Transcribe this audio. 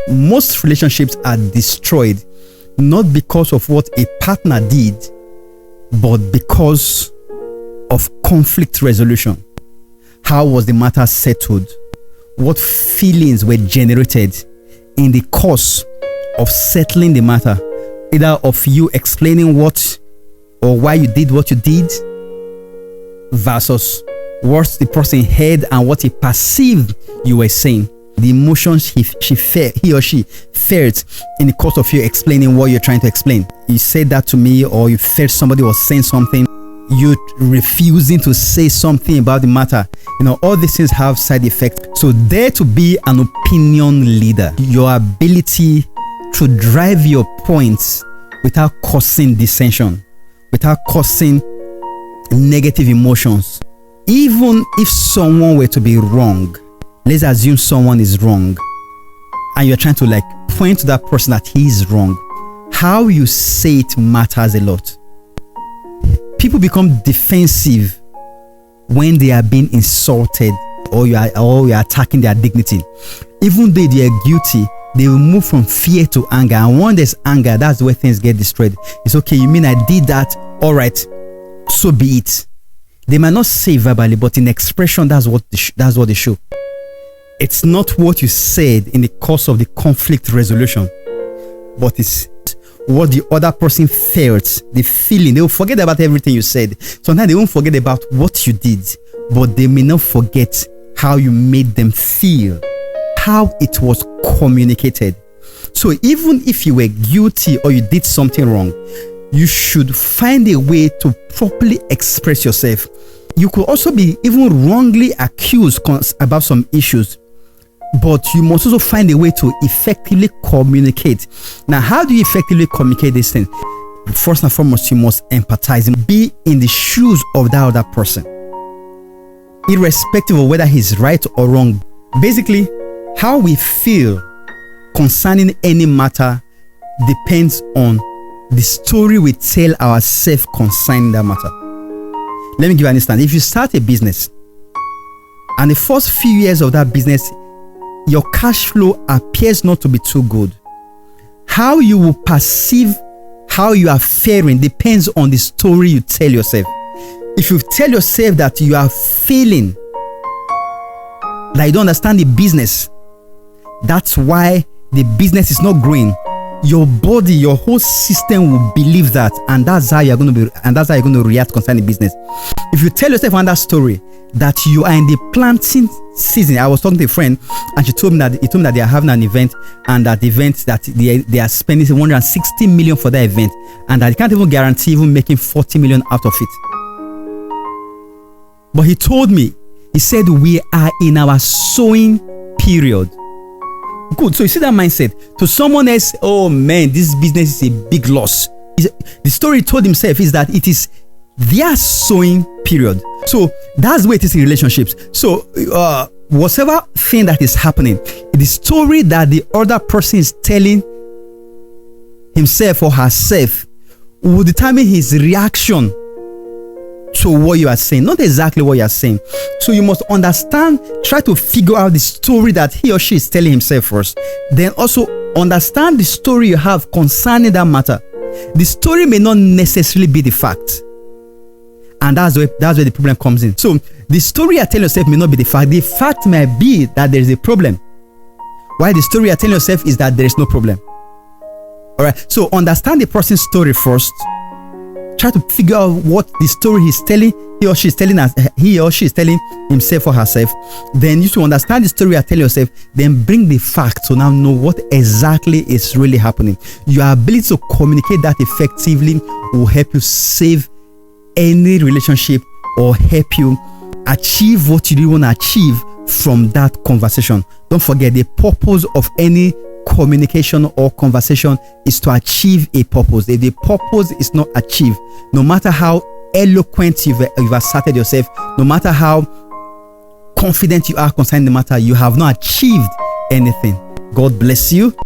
most relationships are destroyed not because of what a partner did, but because of conflict resolution. How was the matter settled? What feelings were generated in the course of settling the matter? Either of you explaining what or why you did what you did, versus what the person heard and what he perceived you were saying. The emotions he or she felt in the course of you explaining what you're trying to explain. You said that to me, or you felt somebody was saying something, you refusing to say something about the matter. All these things have side effects. So dare to be an opinion leader. Your ability to drive your points without causing dissension, without causing negative emotions. Even if someone were to be wrong, let's assume someone is wrong, and you're trying to point to that person that he is wrong. How you say it matters a lot. People become defensive when they are being insulted or you are attacking their dignity. Even though they are guilty, they will move from fear to anger. And when there's anger, that's where things get destroyed. It's okay, you mean I did that? All right, so be it. They might not say verbally, but in expression, that's what they show. It's not what you said in the course of the conflict resolution, but it's what the other person felt, the feeling. They will forget about everything you said. Sometimes they won't forget about what you did, but they may not forget how you made them feel, how it was communicated. So even if you were guilty or you did something wrong, you should find a way to properly express yourself. You could also be even wrongly accused about some issues, but you must also find a way to effectively communicate. Now, how do you effectively communicate this thing? First and foremost, you must empathize and be in the shoes of that other person, irrespective of whether he's right or wrong. Basically, how we feel concerning any matter depends on the story we tell ourselves concerning that matter. Let me give you an instance. If you start a business and the first few years of that business, your cash flow appears not to be too good, how you will perceive how you are faring depends on the story you tell yourself. If you tell yourself that you are failing, that you don't understand the business, that's why the business is not growing, your body, your whole system will believe that, and that's how you're going to react concerning business. If you tell yourself another story that you are in the planting season. I was talking to a friend, and he told me that they are having an event, and that event that they are spending 160 million for that event, and that they can't even guarantee even making 40 million out of it. But he told me, he said, we are in our sowing period. Good. So you see that mindset. To someone else, oh man, this business is a big loss. The story he told himself is that it is their sowing period. So that's the way it is in relationships. So whatever thing that is happening, the story that the other person is telling himself or herself will determine his reaction to what you are saying, not exactly what you are saying. So you must understand, try to figure out the story that he or she is telling himself first. Then also understand the story you have concerning that matter. The story may not necessarily be the fact. And that's where the problem comes in. So the story you are telling yourself may not be the fact. The fact might be that there is a problem, while the story you are telling yourself is that there is no problem. All right. So understand the person's story first. Try to figure out what the story he or she is telling himself or herself. Then you should understand the story you are telling yourself. Then bring the facts to now know what exactly is really happening. Your ability to communicate that effectively will help you save any relationship or help you achieve what you really want to achieve from that conversation. Don't forget, the purpose of any communication or conversation is to achieve a purpose. If the purpose is not achieved, no matter how eloquent you've asserted yourself, no matter how confident you are concerning the matter, you have not achieved anything. God bless you.